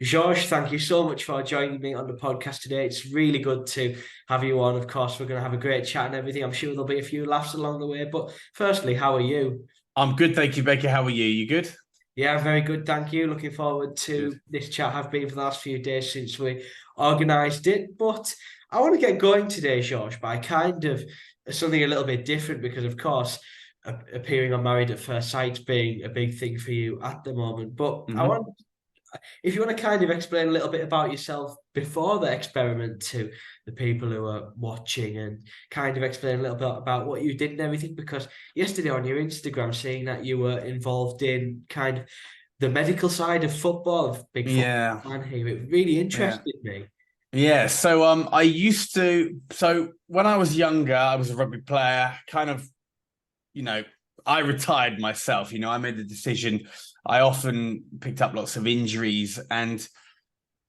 Georges, thank you so much for joining me on the podcast today. It's really good to have you on. Of course, we're going to have a great chat and everything. I'm sure there'll be a few laughs along the way. But firstly, how are you? I'm good, thank you, Becky. How are you? You good? Yeah, very good. Thank you. Looking forward Good. to this chat. Have been for the last few days since we organised it. But I want to get going today, George, by kind of something a little bit different because, of course, appearing on Married at First Sight being a big thing for you at the moment. But I hmm want if you want to kind of explain a little bit about yourself before the experiment to the people who are watching and kind of explain a little bit about what you did and everything, because yesterday on your Instagram, seeing that you were involved in kind of the medical side of football, of big football Yeah, fan here, it really yeah, interested me. yeah. I used to. So when I was younger, I was a rugby player. You know, I retired myself. I made the decision. I often picked up lots of injuries and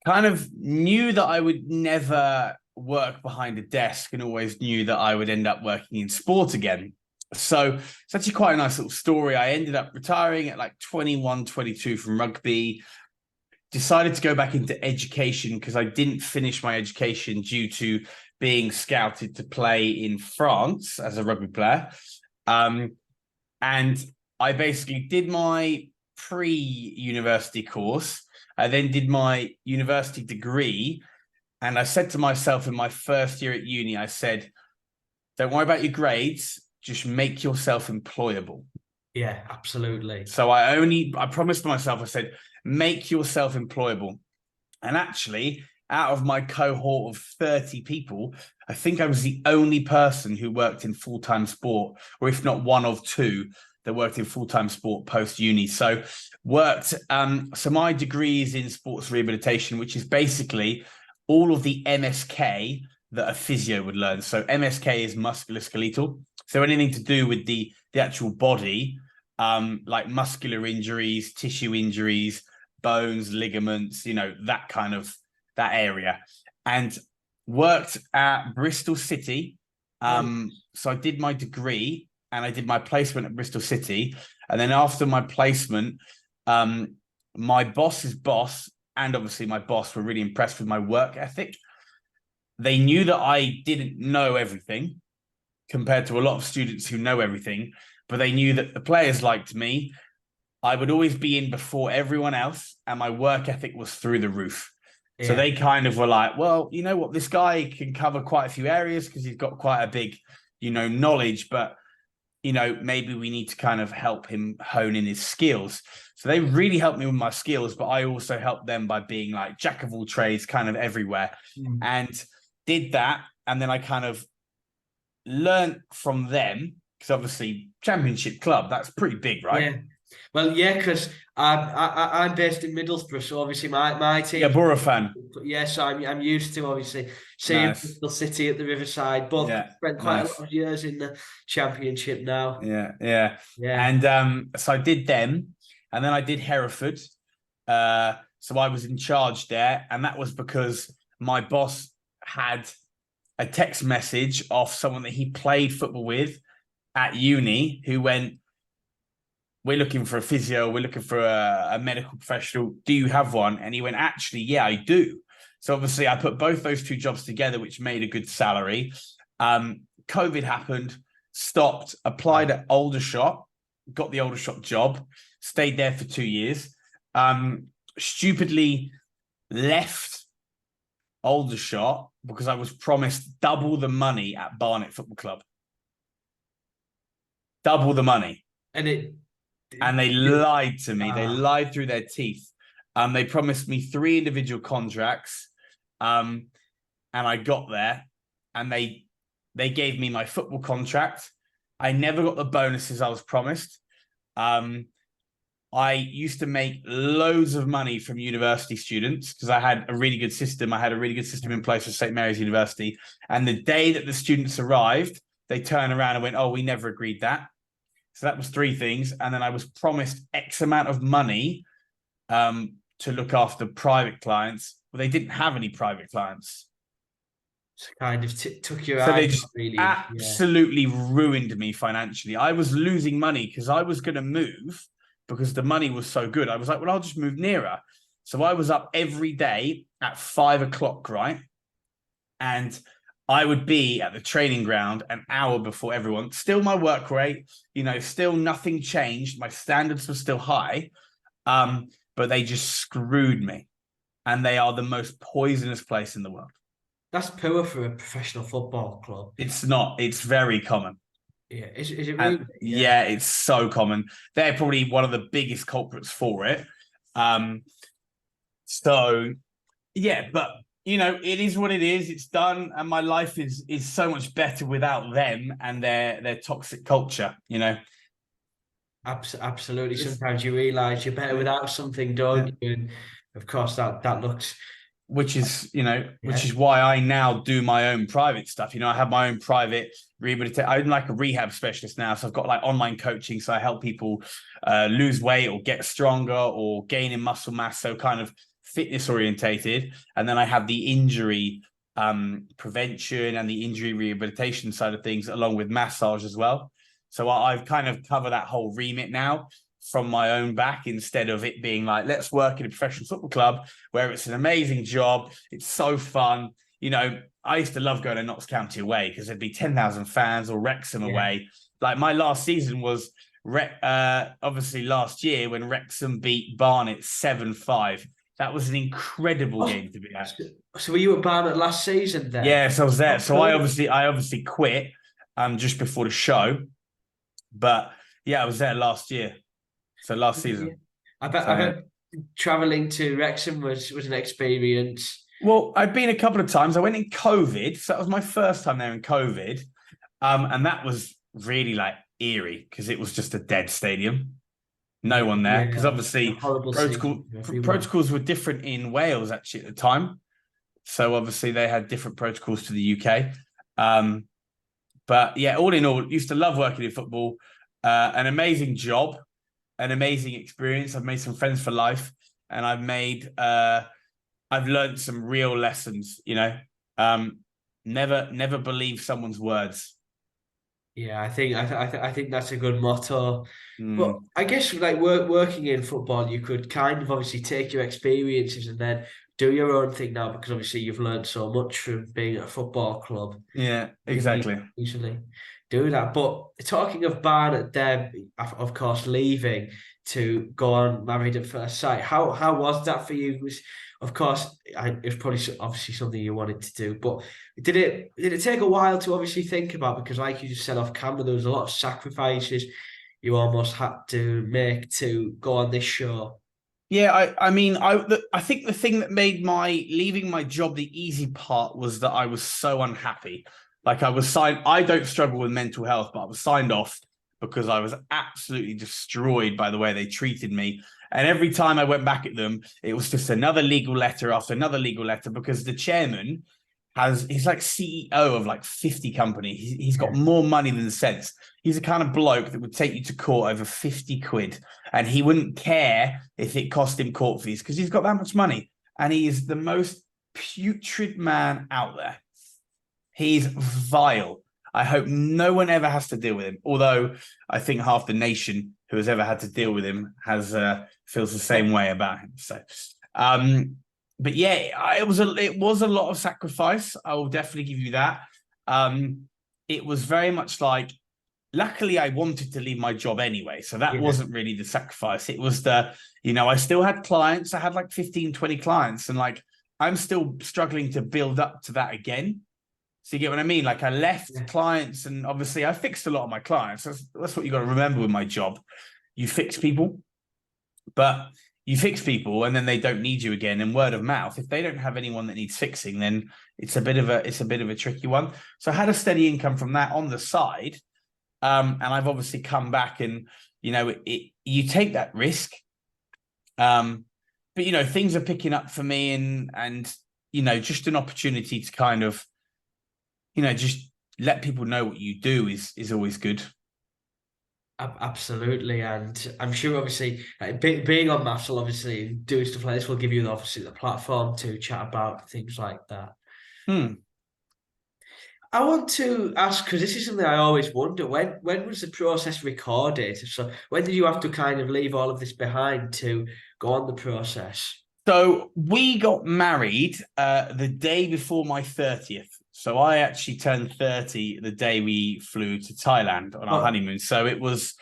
kind of knew that I would never work behind a desk, and always knew that I would end up working in sport again. So it's actually quite a nice little story. I ended up retiring at like 21, 22 from rugby, decided to go back into education because I didn't finish my education due to being scouted to play in France as a rugby player. And I basically did my pre-university course. I then did my university degree. And I said to myself in my first year at uni, I said, don't worry about your grades, just make yourself employable. Yeah, absolutely. So I promised myself, I said, make yourself employable. And actually, out of my cohort of 30 people, I think I was the only person who worked in full-time sport, or if not one of two that worked in full-time sport post-uni. So so my degree is in sports rehabilitation, which is basically all of the MSK that a physio would learn. So MSK is musculoskeletal. So anything to do with the actual body, like muscular injuries, tissue injuries, bones, ligaments, that area. And worked at Bristol City. So I did my degree and I did my placement at Bristol City. And then after my placement, my boss's boss and obviously my boss were really impressed with my work ethic. They knew that I didn't know everything compared to a lot of students who know everything, but they knew that the players liked me. I would always be in before everyone else, and my work ethic was through the roof. So Yeah. they kind of were like, well, you know what, this guy can cover quite a few areas because he's got quite a big, knowledge, but, maybe we need to kind of help him hone in his skills. So they really helped me with my skills, but I also helped them by being like jack of all trades kind of everywhere, and did that. And then I kind of learned from them because obviously championship club, that's pretty big, right? Yeah. Well, yeah, because I'm based in Middlesbrough, so obviously my Yeah, team. Borough fan. Yeah, so I'm used to obviously seeing Nice. Bristol City at the Riverside. Both Yeah, spent quite a lot nice. of years in the Championship now. Yeah, yeah. Yeah, And so I did them, and then I did Hereford. So I was in charge there, and that was because my boss had a text message off someone that he played football with at uni who went, we're looking for a physio, we're looking for a medical professional. Do you have one? And he went, actually, yeah, I do. So obviously I put both those two jobs together, which made a good salary. COVID happened, stopped, applied at Aldershot, got the Aldershot job, stayed there for 2 years. Stupidly left Aldershot because I was promised double the money at Barnet Football Club. Double the money. And they lied to me. They lied through their teeth. They promised me 3 individual contracts. And I got there and they gave me my football contract. I never got the bonuses I was promised. I used to make loads of money from university students because I had a really good system. I had a really good system in place for St. Mary's University. And the day that the students arrived, they turned around and went, oh, we never agreed that. So that was 3 things. And then I was promised X amount of money to look after private clients. Well, they didn't have any private clients. kind of took your So they eyes just off, really. Yeah, absolutely ruined me financially. I was losing money because I was going to move because the money was so good. I was like, well, I'll just move nearer. So I was up every day at 5 o'clock, right? And I would be at the training ground an hour before everyone. Still my work rate, still nothing changed. My standards were still high, but they just screwed me. And they are the most poisonous place in the world. That's poor for a professional football club. It's not. It's very common. Yeah, is it really? Yeah, it's so common. They're probably one of the biggest culprits for it. So yeah, but it is what it is. It's done, and my life is so much better without them and their toxic culture. Absolutely. Sometimes you realise you're better without something, don't you? And of course, that looks. Which is why I now do my own private stuff. I have my own private rehabilitation. I'm like a rehab specialist now. So I've got like online coaching. So I help people lose weight or get stronger or gain in muscle mass. So kind of fitness orientated. And then I have the injury prevention and the injury rehabilitation side of things, along with massage as well. So I've kind of covered that whole remit now from my own back, instead of it being like, let's work in a professional football club where it's an amazing job. It's so fun. I used to love going to Notts County away because there'd be 10,000 fans, or Wrexham away. Like my last season was obviously last year when Wrexham beat Barnet 7-5. That was an incredible game to be at. So were you at Barnet last season then? Yeah, so I was there. So I obviously quit just before the show. But yeah, I was there last year. So last season. I bet traveling to Wrexham was an experience. Well, I've been a couple of times. I went in COVID. So that was my first time there in COVID. And that was really like eerie because it was just a dead stadium. No one there. Because obviously protocols were different in Wales actually at the time. So obviously they had different protocols to the UK. But yeah, all in all, used to love working in football. An amazing job. An amazing experience. I've made some friends for life, and I've learned some real lessons. Never believe someone's words. Yeah, I think that's a good motto. But I guess like working in football, you could kind of obviously take your experiences and then do your own thing now, because obviously you've learned so much from being at a football club. Yeah, exactly. Usually do that. But talking of Barnet, Deb, of course, leaving to go on Married at First Sight. How was that for you? Of course, it was probably obviously something you wanted to do, but did it take a while to obviously think about? Because like you just said off camera, there was a lot of sacrifices you almost had to make to go on this show. Yeah, I think the thing that made leaving my job the easy part was that I was so unhappy. Like I don't struggle with mental health, but I was signed off because I was absolutely destroyed by the way they treated me. And every time I went back at them, it was just another legal letter after another legal letter, because the chairman he's like CEO of like 50 companies. He's got more money than sense. He's the kind of bloke that would take you to court over 50 quid. And he wouldn't care if it cost him court fees because he's got that much money. And he is the most putrid man out there. He's vile. I hope no one ever has to deal with him. Although I think half the nation who has ever had to deal with him feels the same way about him. So, but yeah, it was a lot of sacrifice. I will definitely give you that. It was very much like, luckily I wanted to leave my job anyway. So that wasn't really the sacrifice. It was I still had clients. I had like 15, 20 clients, and like, I'm still struggling to build up to that again. So you get what I mean? Like I left clients, and obviously I fixed a lot of my clients. That's what you got to remember with my job. You fix people, but you fix people and then they don't need you again. And word of mouth, if they don't have anyone that needs fixing, then it's a bit of a tricky one. So I had a steady income from that on the side. And I've obviously come back, and, you take that risk. But, things are picking up for me, and just an opportunity to kind of, just let people know what you do is always good. Absolutely. And I'm sure obviously like, being on MAFS will obviously doing stuff like this will give you obviously the platform to chat about things like that. I want to ask, because this is something I always wonder, when was the process recorded? So when did you have to kind of leave all of this behind to go on the process? So we got married the day before my 30th. So I actually turned 30 the day we flew to Thailand on our honeymoon. So it was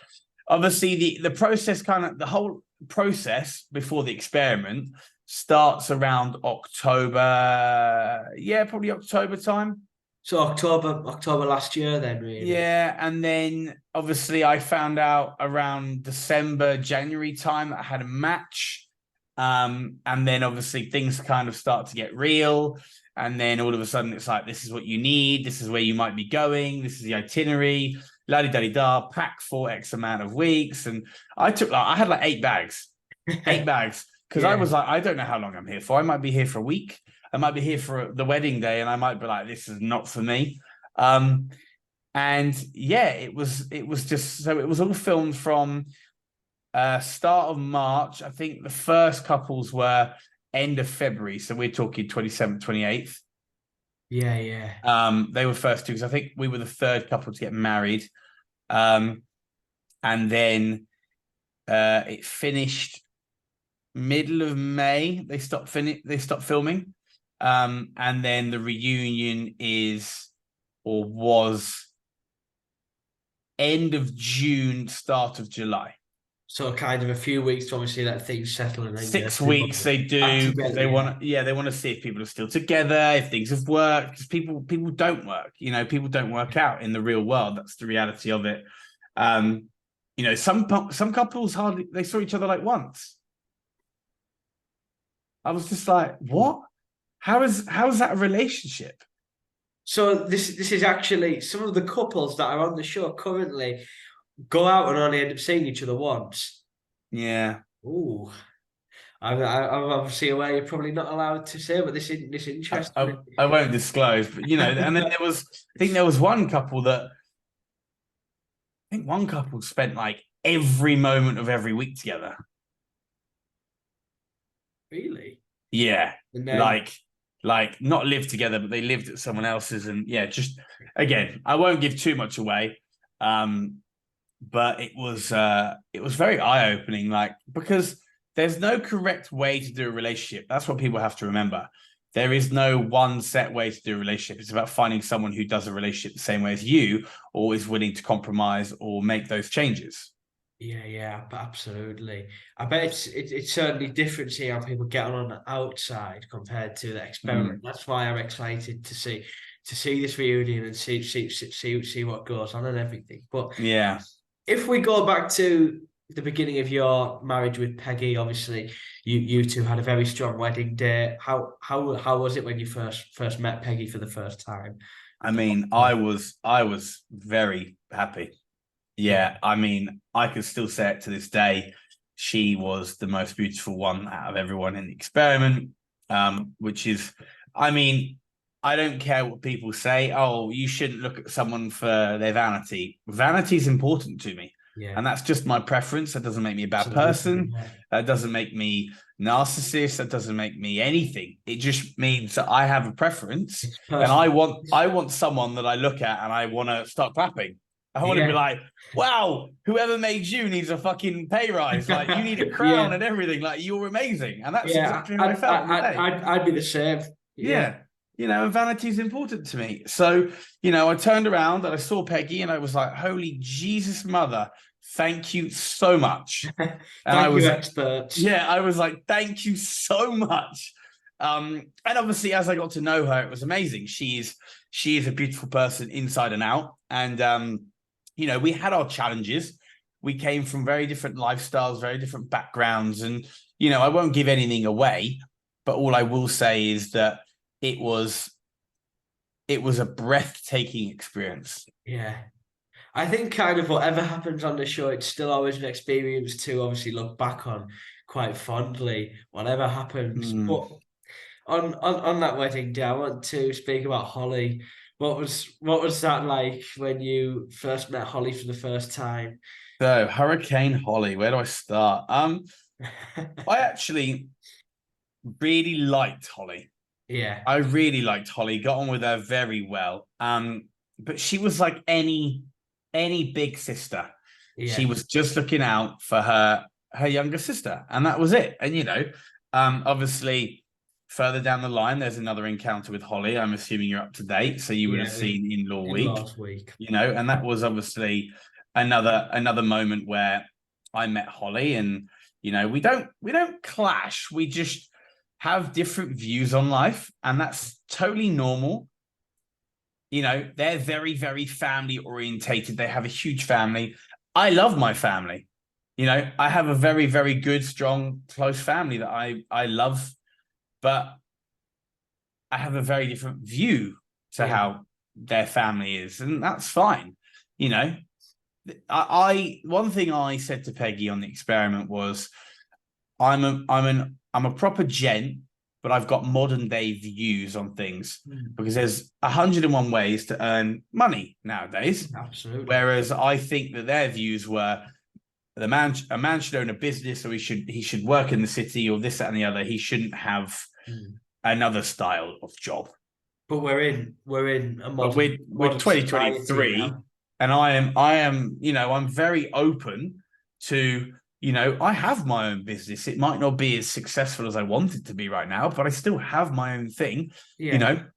obviously the process, the whole process before the experiment starts around October. Yeah, probably October time. So October last year, then, really. Yeah, and then obviously I found out around December, January time that I had a match. And then obviously things kind of start to get real. And then all of a sudden it's like, this is what you need. This is where you might be going. This is the itinerary. La-di-da-di-da, pack for X amount of weeks. And I had like 8 bags. 8 bags. Because I was like, I don't know how long I'm here for. I might be here for a week. I might be here for the wedding day, and I might be like, this is not for me. And yeah, it was just, so it was all filmed from start of March. I think the first couples were end of February. So we're talking 27th, 28th. Yeah. They were first two, because I think we were the third couple to get married. And then it finished middle of May. They stopped filming. And then the reunion was end of June, start of July. So kind of a few weeks to obviously let things settle. And then 6 weeks they do, because they want to see if people are still together, if things have worked, because people don't work. People don't work out in the real world. That's the reality of it. Some couples they saw each other like once. I was just like, what? How is that a relationship? So this is actually some of the couples that are on the show currently go out and only end up seeing each other once. Yeah. Ooh. I'm obviously aware you're probably not allowed to say, but this interests me. I won't disclose, but and then there was one couple spent like every moment of every week together. Really? Yeah. And then, like not live together, but they lived at someone else's. And yeah, just again, I won't give too much away. But it was very eye-opening, because there's no correct way to do a relationship. That's what people have to remember. There is no one set way to do a relationship. It's about finding someone who does a relationship the same way as you, or is willing to compromise or make those changes. Yeah, absolutely. I bet it's certainly different seeing how people get on the outside compared to the experiment. That's why I'm excited to see this reunion and see what goes on and everything. But yeah, if we go back to the beginning of your marriage with Peggy, obviously you two had a very strong wedding day. How was it when you first met Peggy for the first time? I mean, I was very happy. Yeah, I mean, I can still say it to this day. She was the most beautiful one out of everyone in the experiment, which is, I mean, I don't care what people say. Oh, you shouldn't look at someone for their vanity. Vanity is important to me. Yeah. And that's just my preference. That doesn't make me a bad person. That doesn't make me narcissist. That doesn't make me anything. It just means that I have a preference, and I want someone that I look at and I want to start clapping. I want to be like, wow, whoever made you needs a fucking pay rise. Like, you need a crown and everything. Like, you're amazing. And that's exactly how I felt. I'd be the same. Yeah. And vanity is important to me. So, I turned around and I saw Peggy and I was like, holy Jesus mother, thank you so much. And I was experts. Yeah, I was like, thank you so much. And obviously, as I got to know her, it was amazing. She is a beautiful person inside and out. And we had our challenges. We came from very different lifestyles, very different backgrounds. And, I won't give anything away, but all I will say is that it was a breathtaking experience. Yeah. I think kind of whatever happens on the show, it's still always an experience to obviously look back on quite fondly, whatever happens. But on that wedding day, I want to speak about Hollie. What was that like when you first met Hollie for the first time? So, Hurricane Hollie, where do I start? I actually really liked Hollie. Yeah. I really liked Hollie, got on with her very well. But she was like any big sister. Yeah. She was just looking out for her younger sister, and that was it. And Obviously, further down the line, there's another encounter with Hollie. I'm assuming you're up to date, so you would have seen in-law in week, last week. and that was obviously another moment where I met Hollie, and we don't clash. We just have different views on life, and that's totally normal. They're very, very family orientated. They have a huge family. I love my family. I have a very, very good, strong, close family that I love, but I have a very different view to how their family is, and that's fine. One thing I said to Peggy on the experiment was, I'm a proper gent, but I've got modern day views on things because there's 101 ways to earn money nowadays. Absolutely. Whereas I think that their views were a man should own a business, or he should work in the city, or this, that, and the other. He shouldn't have another style of job. But we're in a modern, we're 2023, and I am I'm very open to I have my own business. It might not be as successful as I want it to be right now, but I still have my own thing. And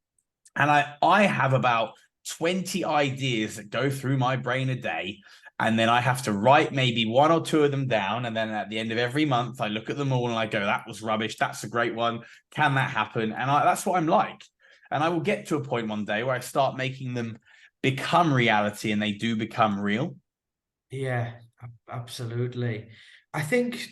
I have about 20 ideas that go through my brain a day. And then I have to write maybe one or two of them down. And then at the end of every month, I look at them all and I go, that was rubbish. That's a great one. Can that happen? And that's what I'm like. And I will get to a point one day where I start making them become reality, and they do become real. Yeah, absolutely. I think,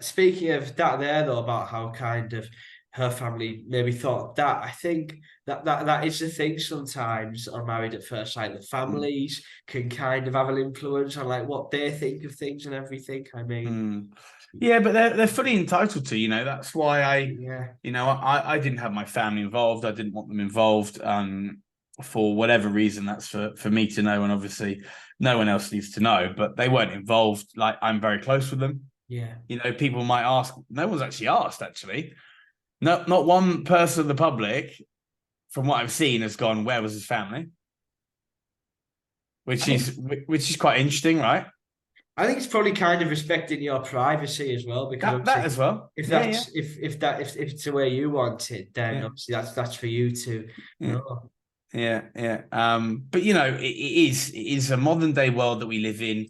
speaking of that there, though, about how kind of her family maybe thought that, I think that is the thing sometimes on Married at First Sight. The families can kind of have an influence on like what they think of things and everything. I mean, yeah, but they're fully entitled to. That's why I didn't have my family involved. I didn't want them involved. For whatever reason, that's for me to know, and obviously no one else needs to know. But they weren't involved. Like, I'm very close with them. Yeah. People might ask. No one's actually asked. Actually, not one person of the public, from what I've seen, has gone, where was his family? Which is quite interesting, right? I think it's probably kind of respecting your privacy as well, because that as well. If it's the way you want it, then obviously that's for you to know. Yeah. But it is a modern day world that we live in.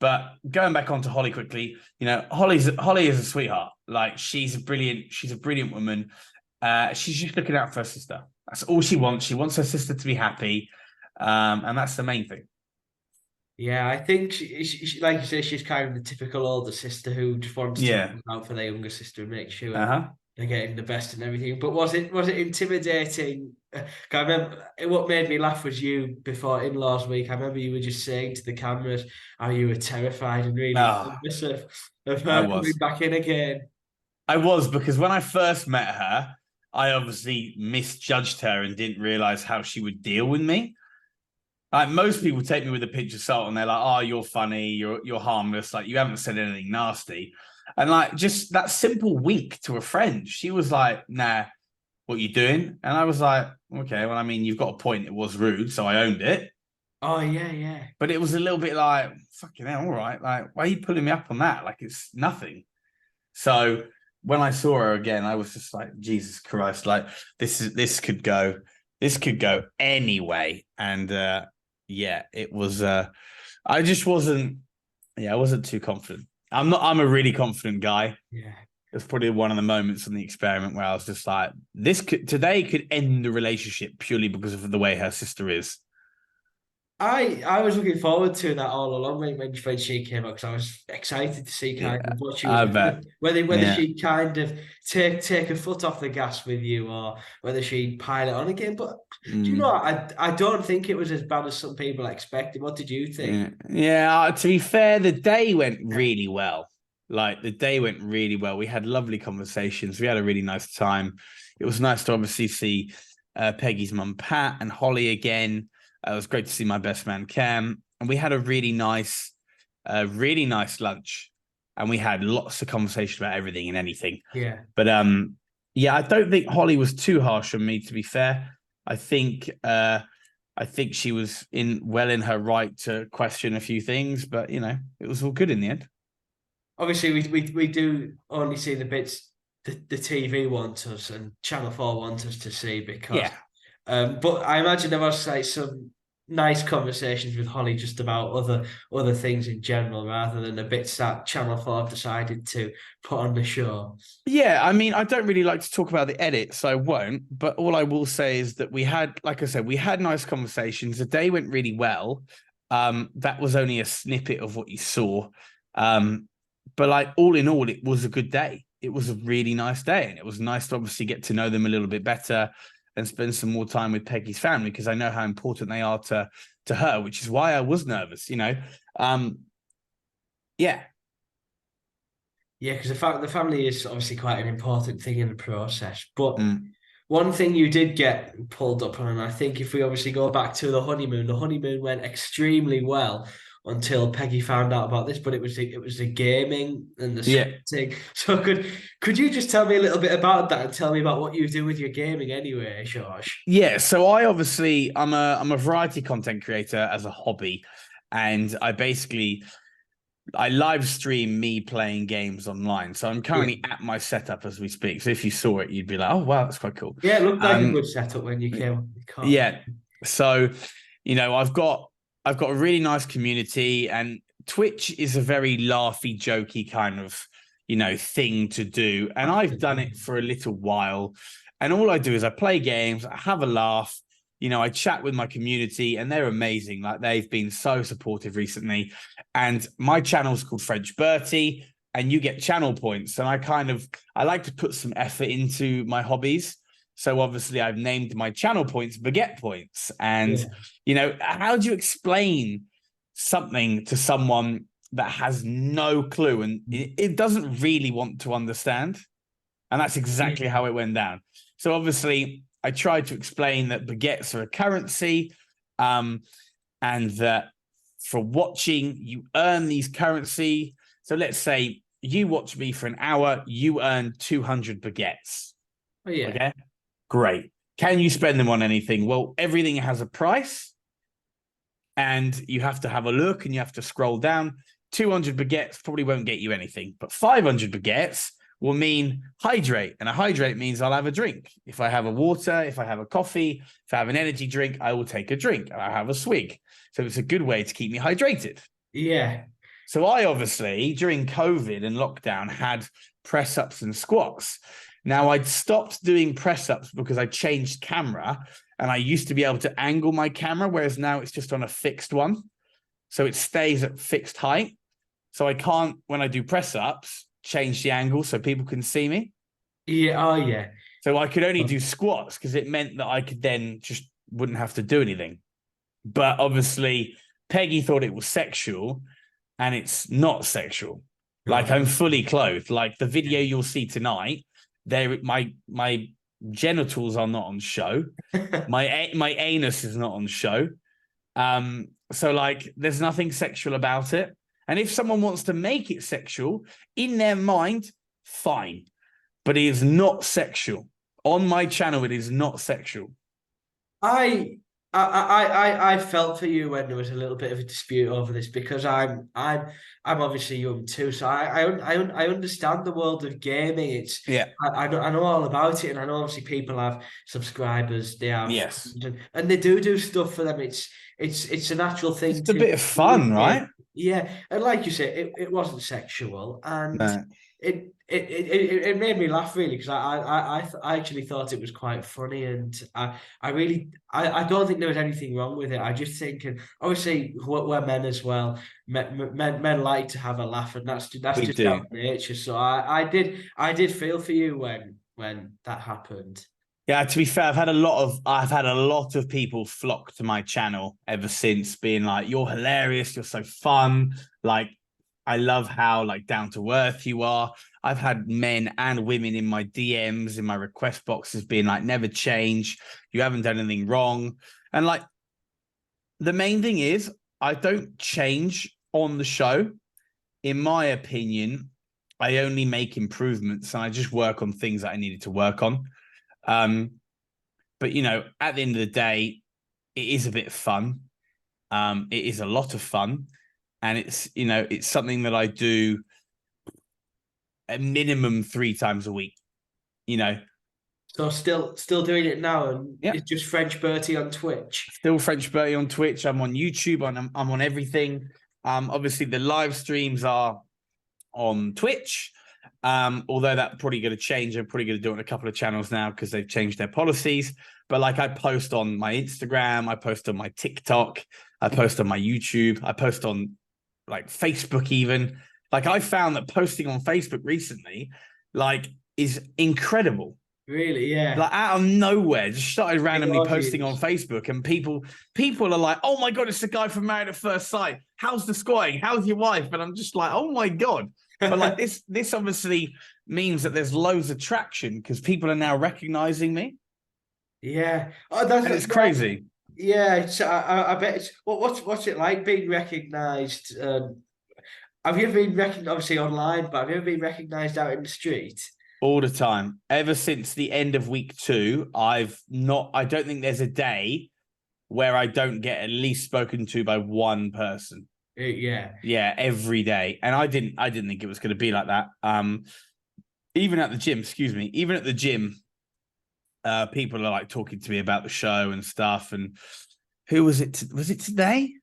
But going back onto Hollie quickly, Hollie is a sweetheart. Like, she's a brilliant woman. She's just looking out for her sister. That's all she wants. She wants her sister to be happy. And that's the main thing. Yeah, I think she like you say, she's kind of the typical older sister who just wants to look out for their younger sister and make sure they're getting the best and everything. But was it intimidating? I remember what made me laugh was you before in-laws week. I remember you were just saying to the cameras how you were terrified and really nervous of her coming back in again. I was, because when I first met her, I obviously misjudged her and didn't realize how she would deal with me. Like, most people take me with a pinch of salt, and they're like, "Oh, you're funny, you're harmless, like you haven't said anything nasty." And like, just that simple wink to a friend, she was like, "Nah, what you doing?" And I was like, "Okay, well, I mean, you've got a point. It was rude, so I owned it." Oh yeah. But it was a little bit like, "Fucking hell, all right. Like, why are you pulling me up on that? Like, it's nothing." So when I saw her again, I was just like, Jesus Christ, like this could go anyway. And it was I just wasn't I wasn't too confident. I'm a really confident guy. Yeah. It was probably one of the moments in the experiment where I was just like, today could end the relationship purely because of the way her sister is. I was looking forward to that all along when she came up, because I was excited to see kind of what she was doing. Whether she'd kind of take a foot off the gas with you, or whether she'd pile it on again. But do you know what? I don't think it was as bad as some people expected. What did you think? Yeah, to be fair, the day went really well. Like, the day went really well. We had lovely conversations. We had a really nice time. It was nice to obviously see Peggy's mum, Pat, and Hollie again. It was great to see my best man, Cam. And we had a really nice lunch. And we had lots of conversation about everything and anything. Yeah. But I don't think Hollie was too harsh on me, to be fair. I think she was in her right to question a few things, but it was all good in the end. Obviously, we do only see the bits the TV want us and Channel 4 want us to see because Yeah. but I imagine there was like some nice conversations with Holly just about other things in general rather than the bits that Channel 4 have decided to put on the show. Yeah, I mean, I don't really like to talk about the edit, so I won't. But all I will say is that we had, like I said, we had nice conversations. The day went really well. That was only a snippet of what you saw. But like all in all, it was a good day. It was a really nice day, and it was nice to obviously get to know them a little bit better and spend some more time with Peggy's family because I know how important they are to her, which is why I was nervous. Yeah. Yeah, because the family is obviously quite an important thing in the process. But Mm. one thing you did get pulled up on, and I think if we obviously go back to the honeymoon went extremely well until Peggy found out about this. But it was the gaming and the Yeah. scripting. So could you just tell me a little bit about that and tell me about what you do with your gaming anyway, George? Yeah, so I'm a variety content creator as a hobby, and I live stream me playing games online. So I'm Yeah, currently at my setup as we speak. So if you saw it, you'd be like, "Oh wow, that's quite cool." yeah, it looked like a Um, good setup when you came. yeah. So, I've got a really nice community, and Twitch is a very laughy, jokey kind of thing to do. And I've done it for a little while. And all I do is I play games, I have a laugh, I chat with my community, and they're amazing. Like they've been so supportive recently. And my channel's called French Bertie, and you get channel points. And I like to put some effort into my hobbies. So obviously I've named my channel points Baguette points. And, Yeah. how do you explain something to someone that has no clue and it doesn't really want to understand? And that's exactly how it went down. So obviously I tried to explain that baguettes are a currency, and that for watching, you earn these currency. So let's say you watch me for an hour, you earn 200 baguettes. Oh yeah. Okay. Great. Can you spend them on anything? Well, everything has a price, and you have to have a look and you have to scroll down. 200 baguettes probably won't get you anything, but 500 baguettes will mean hydrate. And a hydrate means I'll have a drink. If I have a water, if I have a coffee, if I have an energy drink, I will take a drink and I have a swig. So it's a good way to keep me hydrated. Yeah. So I obviously, during COVID and lockdown, had press ups and squats. Now I'd stopped doing press ups because I changed camera, and I used to be able to angle my camera, whereas now it's just on a fixed one. So it stays at fixed height. So I can't, when I do press ups, change the angle so people can see me. Yeah. Oh yeah. So I could only do squats because it meant that I could then just wouldn't have to do anything. But obviously, Peggy thought it was sexual, and it's not sexual. Like I'm fully clothed. Like the video you'll see tonight, my genitals are not on show. My anus is not on show. So like there's nothing sexual about it. And if someone wants to make it sexual in their mind, fine. But it is not sexual. On my channel, it is not sexual. I I felt for you when there was a little bit of a dispute over this because I'm obviously young too, so I understand the world of gaming. Yeah. I know all about it, and I know obviously people have subscribers, they have Yes. and they do stuff for them. It's a natural thing It's a to bit of do with fun, game. right? Yeah, and like you said, it wasn't sexual, and No. it made me laugh really because I actually thought it was quite funny, and I really I don't think there was anything wrong with it. I just think, and obviously we're men as well. Men like to have a laugh, and that's We just our do. nature. So I did feel for you when that happened. Yeah, to be fair, I've had a lot of people flock to my channel ever since, being like, "You're hilarious, you're so fun." Like, I love how like down to earth you are. I've had men and women in my DMs, in my request boxes, being like, "Never change. You haven't done anything wrong." And like, the main thing is, I don't change on the show. In my opinion, I only make improvements, and I just work on things that I needed to work on. Um, but at the end of the day, it is a bit of fun. It is a lot of fun, and it's something that I do a minimum 3 times a week. you know, So still doing it now, and yeah, it's just French Bertie on Twitch. still French Bertie on Twitch. I'm on YouTube. I'm on everything. Obviously the live streams are on Twitch. Although that's probably going to change. I'm probably going to do it on a couple of channels now because they've changed their policies. But like, I post on my Instagram, I post on my TikTok, I post on my YouTube, I post on like Facebook even. Like, I found that posting on Facebook recently, like, is incredible. Really, yeah. Like, out of nowhere, just started randomly posting on audience. Facebook, and people are like, "Oh my god, it's the guy from Married at First Sight. How's the scoring? How's your wife?" And I'm just like, "Oh my god!" But like, this obviously means that there's loads of traction because people are now recognizing me, Yeah. and it's crazy. Yeah, I bet it's what's it like being recognised? Have you ever been recognised, obviously online, but have you ever been recognised out in the street? All the time. Ever since the end of week 2, I don't think there's a day where I don't get at least spoken to by one person. Yeah. Yeah, every day. And I didn't think it was going to be like that. Even at the gym, even at the gym, people are like talking to me about the show and stuff. And who was it? Was it today?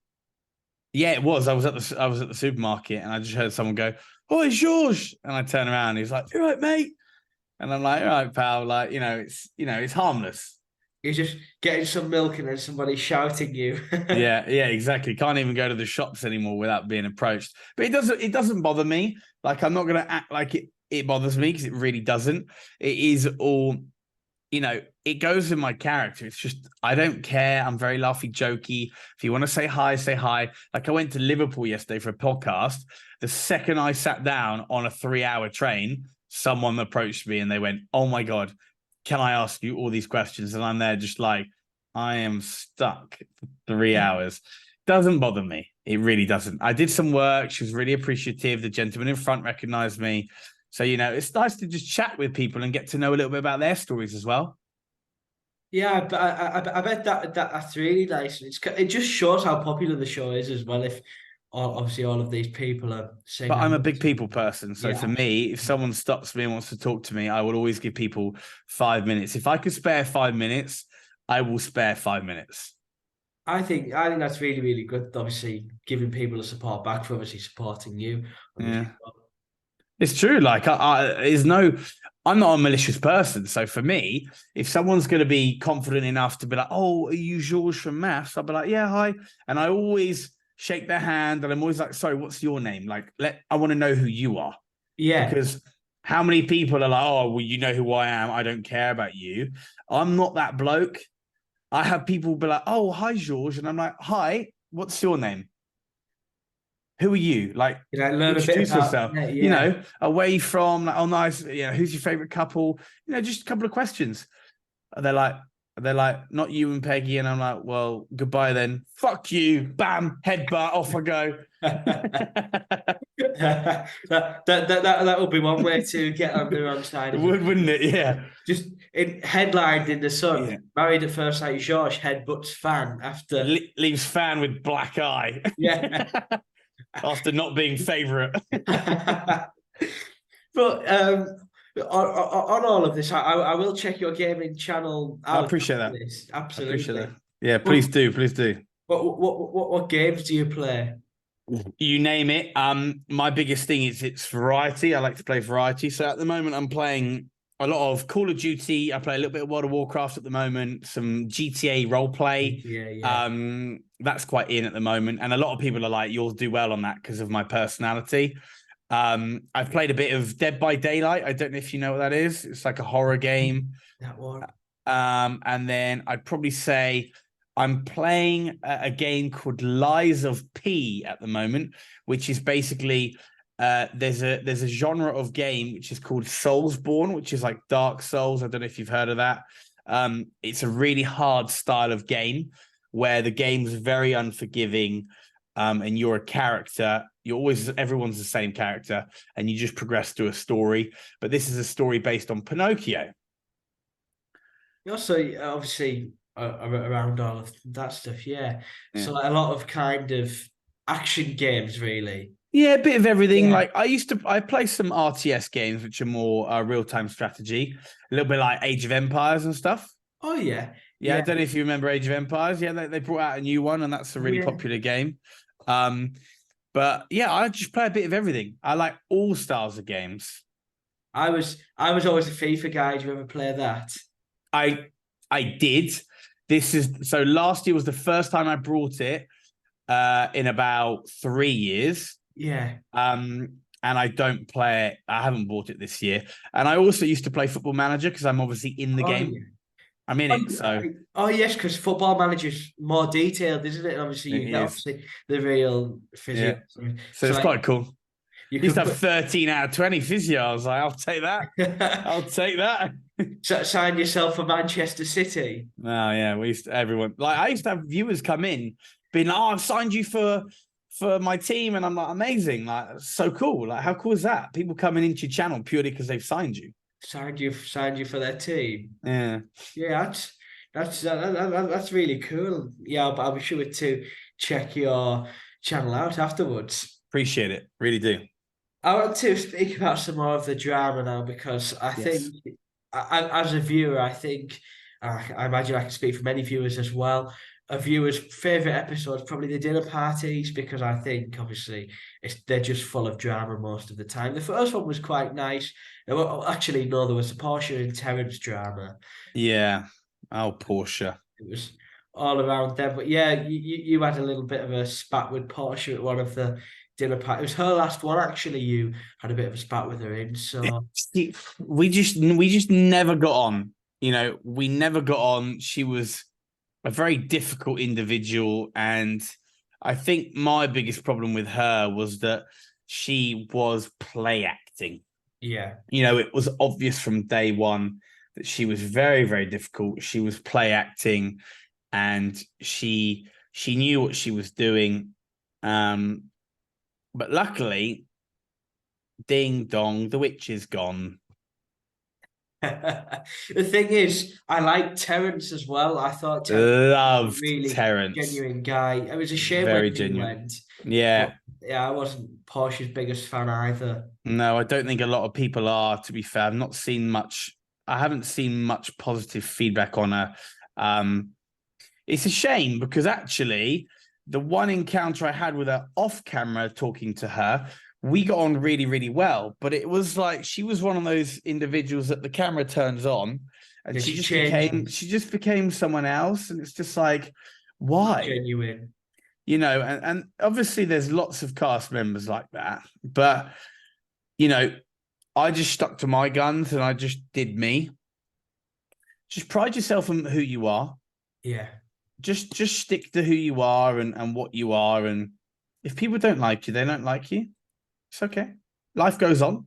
Yeah, it was. I was at the supermarket, and I just heard someone go, "Oh, it's Georges," and I turn around, and he's like, "You're right, mate." And I'm like, "All right, pal." Like, it's harmless. You're just getting some milk and then somebody shouting you. Yeah, exactly. Can't even go to the shops anymore without being approached. But it doesn't bother me. Like, I'm not gonna act like it bothers me, because it really doesn't. It is all, it goes in my character. It's just, I don't care. I'm very laughy, jokey. If you want to say hi, say hi. Like, I went to Liverpool yesterday for a podcast. The second I sat down on a 3-hour train, someone approached me and they went, "Oh my God, can I ask you all these questions?" And I'm there just like, I am stuck for 3 hours. Doesn't bother me. It really doesn't. I did some work. She was really appreciative. The gentleman in front recognized me. So, it's nice to just chat with people and get to know a little bit about their stories as well. Yeah, but I bet that's really nice. It just shows how popular the show is as well. If obviously all of these people are saying, But I'm a big people person. So for yeah, me, if someone stops me and wants to talk to me, I will always give people 5 minutes. If I could spare 5 minutes, I will spare 5 minutes. I think that's really, really good. Obviously, giving people a support back for obviously supporting you. Yeah. It's true. Like, I'm not a malicious person. So for me, if someone's going to be confident enough to be like, "Oh, are you Georges from MAFS?" I'll be like, "Yeah, hi." And I always shake their hand, and I'm always like, "Sorry, what's your name?" Like, I want to know who you are. Yeah, Because how many people are like, "Oh, well, you know who I am. I don't care about you." I'm not that bloke. I have people be like, "Oh, hi, Georges." And I'm like, "Hi, what's your name? Who are you?" Like, learn a bit introduce about yourself, yeah. away from, like, "Oh, nice. Who's your favorite couple?" Just a couple of questions. And they're like, "Not you and Peggy." And I'm like, "Well, goodbye then." "Fuck you." Bam, headbutt, off I go. That would be one way to get on the wrong side of it. Wouldn't it? Yeah. Just headlined in the Sun. Yeah. Married at first sight, Georges headbutts fan after. Leaves fan with black eye. Yeah. After not being favorite. But on all of this, I will check your gaming channel I out appreciate after that. this. I appreciate Absolutely. that. Yeah, please do. Please do. What games do you play? You name it. My biggest thing is it's variety. I like to play variety. So at the moment, I'm playing a lot of Call of Duty. I play a little bit of World of Warcraft at the moment. Some GTA role play. Yeah. That's quite in at the moment, and a lot of people are like, "You'll do well on that because of my personality." I've played a bit of Dead by Daylight. I don't know if you know what that is. It's like a horror game. That one. And then I'd probably say I'm playing a game called Lies of P at the moment, which is basically there's a genre of game which is called Soulsborne, which is like Dark Souls. I don't know if you've heard of that. It's a really hard style of game where the game's very unforgiving, and you're a character. Everyone's the same character, and you just progress through a story. But this is a story based on Pinocchio. Also, obviously, around all of that stuff, yeah. Yeah. So like a lot of kind of action games, really. Yeah, a bit of everything. Yeah. Like I play some RTS games, which are more real-time strategy, a little bit like Age of Empires and stuff. Oh yeah. Yeah, I Yeah. don't know if you remember Age of Empires. Yeah, they brought out a new one, and that's a really Yeah. popular game. Um, but yeah, I just play a bit of everything. I like all styles of games. I was always a FIFA guy. Do you ever play that? I I did. This is so last year was the first time I brought it in about 3 years. Yeah. And I don't play it. I haven't bought it this year. And I also used to play Football Manager because I'm obviously in the Oh game. yeah. I'm in Oh, it, so oh yes, because Football Manager's more detailed, isn't it? And obviously, it you get is. obviously the real physio. Yeah. So So it's like quite cool. you Used can to have put 13 out of 20 physio. I was like, I'll take that. I'll take that. sign yourself for Manchester City. Oh yeah, we used to, everyone like I used to have viewers come in being like, "Oh, I've signed you for my team," and I'm like, "Amazing! Like, so cool! Like, how cool is that? People coming into your channel purely because they've signed you." Signed you for their team. Yeah, Yeah, that's really cool. Yeah, but I'll be sure to check your channel out afterwards. appreciate it. Really do. I want to speak about some more of the drama now because I Yes. think, as a viewer, I think I imagine I can speak for many viewers as well. A viewer's favorite episodes probably the dinner parties because I think obviously they're just full of drama most of the time. The first one was quite nice. Well, actually, no, there was the Porscha and Terren's drama. Yeah. Oh, Porscha. It was all around them. But yeah, you had a little bit of a spat with Porsche at one of the dinner parties. It was her last one, actually. You had a bit of a spat with her in. So See, we just never got on. You know, we never got on. She was a very difficult individual, and I think my biggest problem with her was that she was play acting. yeah, You know, it was obvious from day one that she was very, very difficult. She was play acting, and she knew what she was doing. But luckily, ding dong, the witch is gone. the thing is, I like Terrence as well. I thought Terrence was a Loved really Terrence. genuine guy. It was a shame when Very he genuine. went, but Yeah. yeah, I wasn't Porsche's biggest fan either. No, I don't think a lot of people are, to be fair. I've not seen much, I haven't seen much positive feedback on her. Um, it's a shame because actually, the one encounter I had with her off camera talking to her, we got on really, really well. But it was like she was one of those individuals that the camera turns on and Did she she just change? became someone else. And it's just like, Not why? genuine. You know, and obviously there's lots of cast members like that. But, you know, I just stuck to my guns and I just did me. Just pride yourself on who you are. Yeah. Just stick to who you are and what you are. And if people don't like you, they don't like you. It's okay. Life goes on.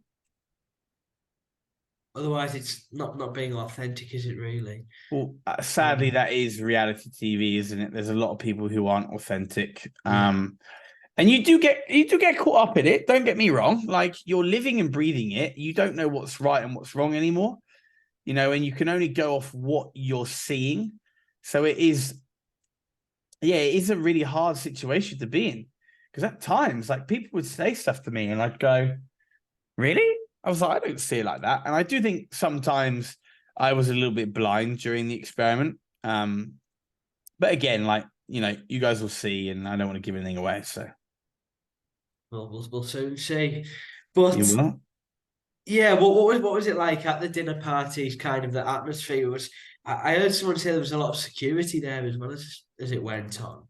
Otherwise, it's not being authentic, is it really? Well, sadly, that is reality TV, isn't it? There's a lot of people who aren't authentic. Yeah. And you do get caught up in it. Don't get me wrong. Like you're living and breathing it. You don't know what's right and what's wrong anymore. You know, and you can only go off what you're seeing. So it is, yeah, it is a really hard situation to be in. Because at times, like people would say stuff to me and I'd go, really? I was like, I don't see it like that. And I do think sometimes I was a little bit blind during the experiment. But again, like, you know, you guys will see, and I don't want to give anything away. So Well, we'll soon see. you But will. yeah, what was it like at the dinner parties? Kind of the atmosphere was. I heard someone say there was a lot of security there as well as it went on.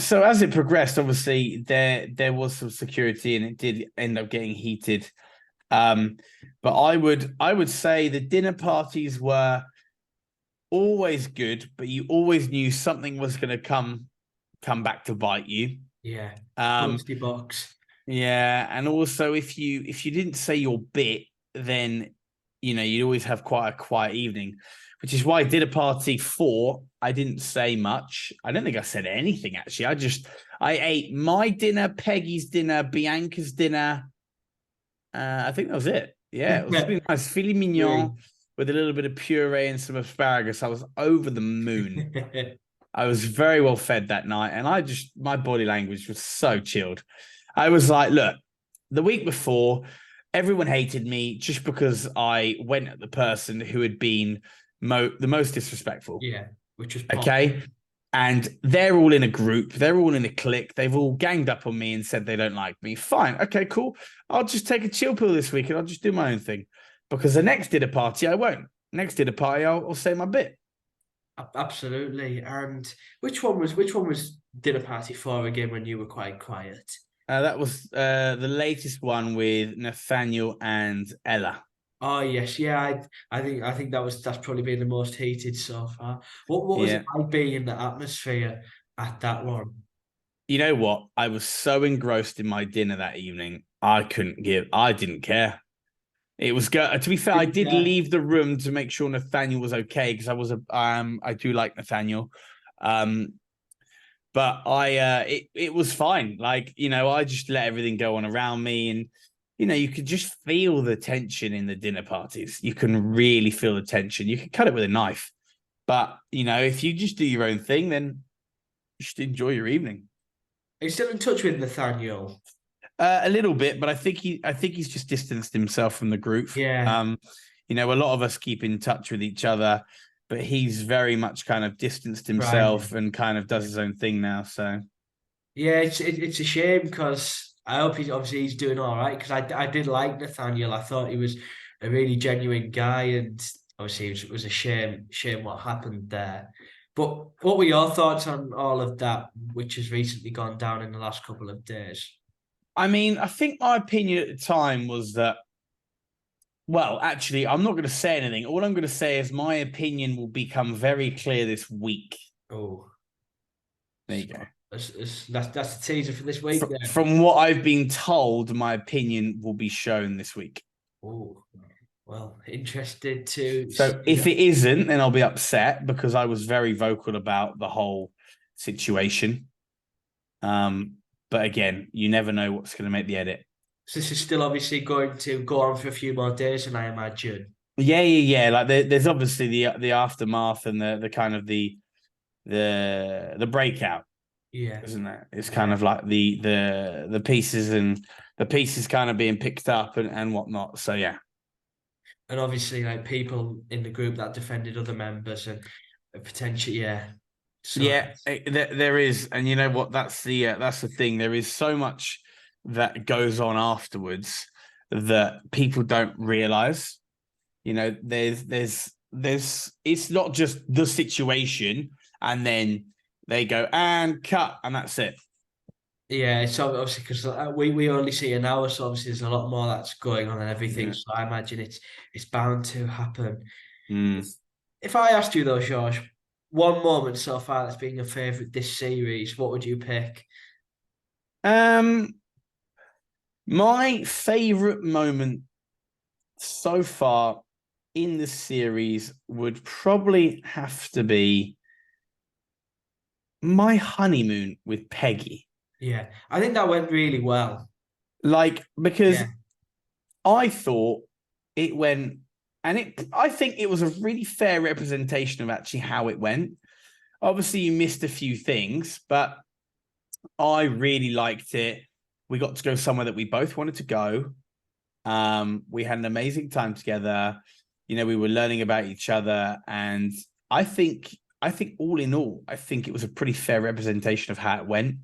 So as it progressed, obviously there was some security and it did end up getting heated. But I would say the dinner parties were always good, but you always knew something was going to come back to bite you. Yeah, Um, Dusty box. yeah, and also if you didn't say your bit, then you know you'd always have quite a quiet evening, which is why I did a party 4. I didn't say much. I don't think I said anything actually. I ate my dinner, Peggy's dinner, Bianca's dinner. I think that was it. Yeah, it was really nice filet mignon with a little bit of puree and some asparagus. I was over the moon. I was very well fed that night, and my body language was so chilled. I was like, look, the week before, everyone hated me just because I went at the person who had been the most disrespectful. Yeah, which was okay. And they're all in a group. They're all in a clique. They've all ganged up on me and said they don't like me. Fine. Okay, cool. I'll just take a chill pill this week and I'll just do my own thing. Because the next dinner party, I won't. Next dinner party, I'll say my bit. Absolutely. And which one was dinner party for again when you were quite quiet? That was the latest one with Nathaniel and Ella. Oh yes, yeah. I think that's probably been the most heated so far. What was it like being in the atmosphere at that one? You know what? I was so engrossed in my dinner that evening, I didn't care. It was good. To be fair, I did leave the room to make sure Nathaniel was okay because I do like Nathaniel. But it was fine. Like, I just let everything go on around me, and you could just feel the tension in the dinner parties. You can really feel the tension. You can cut it with a knife. But, if you just do your own thing, then you should enjoy your evening. Are you still in touch with Nathaniel? A little bit, but I think he's just distanced himself from the group. Yeah. A lot of us keep in touch with each other, but he's very much kind of distanced himself and kind of does his own thing now. So yeah, it's a shame because I hope he's doing all right because I did like Nathaniel. I thought he was a really genuine guy, and obviously it was a shame what happened there. But what were your thoughts on all of that, which has recently gone down in the last couple of days? I mean, I think my opinion at the time was that, well, actually, I'm not going to say anything. All I'm going to say is my opinion will become very clear this week. Oh, there you go. That's the teaser for this week. From what I've been told, my opinion will be shown this week. Oh, well, interested to. So if it isn't, then I'll be upset because I was very vocal about the whole situation. But again, you never know what's going to make the edit. So this is still obviously going to go on for a few more days, and I imagine. Yeah. Like there's obviously the aftermath and the kind of the breakout. Yeah, isn't it? It's kind of like the pieces and the pieces kind of being picked up and whatnot. So yeah. And obviously, like people in the group that defended other members and potentially, yeah. So yeah, there is, and you know what? That's the thing. There is so much that goes on afterwards that people don't realize. There's it's not just the situation, and then they go and cut, and that's it. Yeah, it's obviously because we only see an hour, so obviously there's a lot more that's going on and everything. Yeah. So I imagine it's bound to happen. If I asked you though, Georges, one moment so far that's been your favourite this series, what would you pick? My favourite moment so far in the series would probably have to be my honeymoon with Peggy. Yeah, I think that went really well. Because I thought it went, and I think it was a really fair representation of actually how it went. Obviously, you missed a few things, but I really liked it. We got to go somewhere that we both wanted to go. We had an amazing time together. We were learning about each other, and I think all in all, I think it was a pretty fair representation of how it went.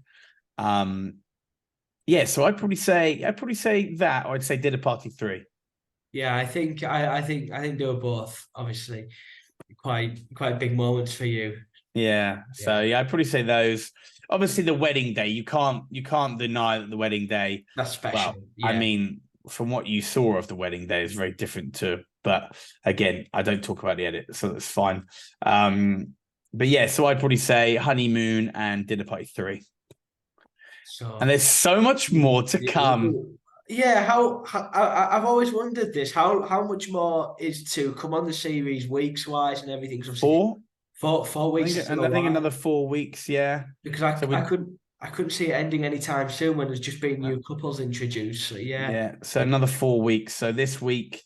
So I'd probably say that, or I'd say Dinner Party 3. Yeah, I think they were both obviously quite big moments for you. Yeah. So I'd probably say those. Obviously, the wedding day, you can't deny that the wedding day. That's special. Well, yeah. I mean, from what you saw of the wedding day is very different too. But again, I don't talk about the edit, so that's fine. But yeah, so I'd probably say honeymoon and Dinner Party 3. So, and there's so much more to come. Yeah, I've always wondered this. How much more is to come on the series weeks wise and everything? 4 weeks. I think another 4 weeks. Yeah, because I couldn't see it ending anytime soon when there's just been new couples introduced. So yeah. So another 4 weeks. So this week,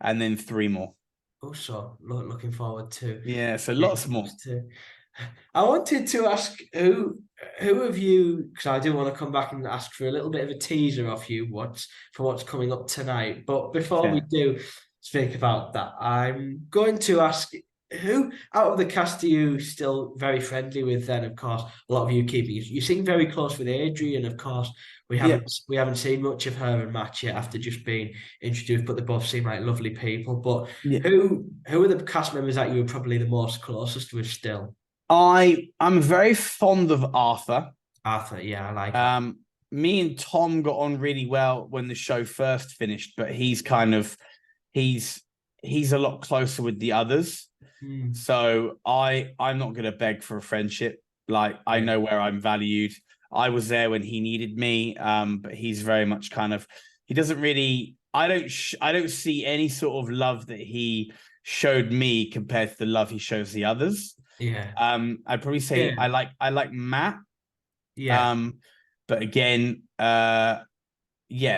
and then 3 more. Also, looking forward to. Yeah, so lots more. I wanted to ask who have you, because I do want to come back and ask for a little bit of a teaser off you what's coming up tonight. But before we Yeah. do speak about that, I'm going to ask who out of the cast are you still very friendly with? Then, of course, a lot of you seem very close with Adrian. Of course, we Yeah. haven't seen much of her and Matt yet after just being introduced, but they both seem like lovely people. But Yeah. who are the cast members that you are probably the most closest with still? I'm very fond of Arthur. Arthur, yeah, I like that. Me and Tom got on really well when the show first finished, but he's a lot closer with the others. So I'm not gonna beg for a friendship. Like, I know where I'm valued. I was there when he needed me, but he's very much kind of, he doesn't really. I don't see any sort of love that he showed me compared to the love he shows the others. Yeah, I'd probably say yeah, I like Matt. yeah. But again, yeah,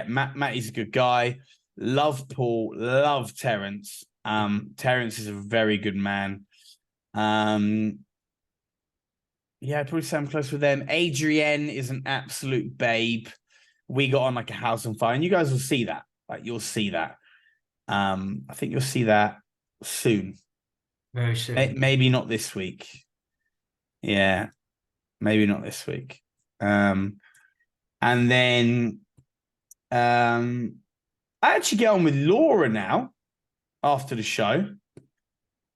Matt is a good guy. Love Paul, love Terrence. Terrence is a very good man. Yeah, I'd probably say I'm close with them. Adrienne is an absolute babe. We got on like a house on fire, and you guys will see that. Like, you'll see that. I think you'll see that soon. Very soon. Maybe not this week. Yeah, maybe not this week. And then I actually get on with Laura now after the show.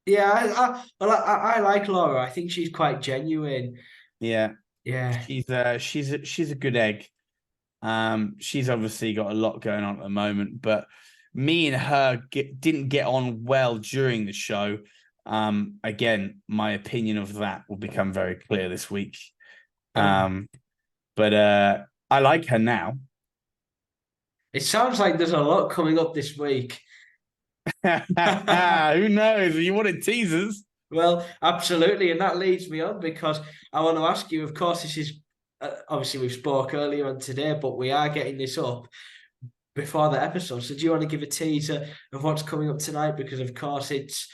Yeah, I like Laura. I think she's quite genuine. Yeah, Yeah, she's a good egg. She's obviously got a lot going on at the moment, but me and her didn't get on well during the show. Again, my opinion of that will become very clear this week. But I like her now. it sounds like there's a lot coming up this week. Who knows? You wanted teasers. Well, absolutely, and that leads me on because I want to ask you. Of course, this is obviously we've spoke earlier on today, but we are getting this up before the episode. So, do you want to give a teaser of what's coming up tonight? Because of course, it's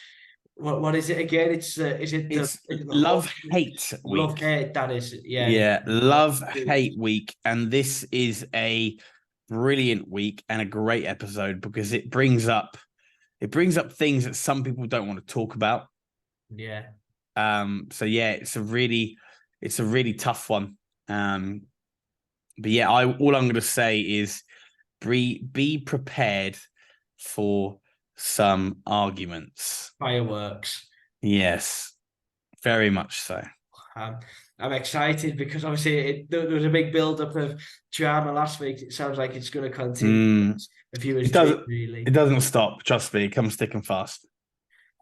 what is it again? It's LoveHate week. LoveHate, that is, yeah. Yeah, LoveHate week, and this is a brilliant week and a great episode because it brings up things that some people don't want to talk about. Yeah. So yeah, it's a really tough one. But yeah, all I'm going to say is be prepared for some arguments. Fireworks. Yes, very much so. I'm excited because obviously there was a big build-up of drama last week. It sounds like it's going to continue. It doesn't stop. Trust me, it comes thick and fast.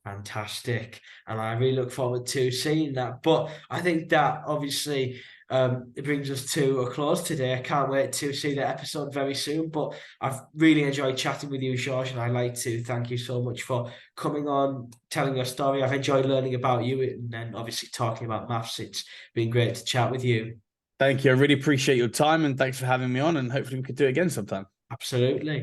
Fantastic, and I really look forward to seeing that. But I think that obviously it brings us to a close today. I can't wait to see the episode very soon. But I've really enjoyed chatting with you, Georges, and I'd like to thank you so much for coming on, telling your story. I've enjoyed learning about you and then obviously talking about MAFS. It's been great to chat with you. Thank you. I really appreciate your time and thanks for having me on. And hopefully we could do it again sometime. Absolutely.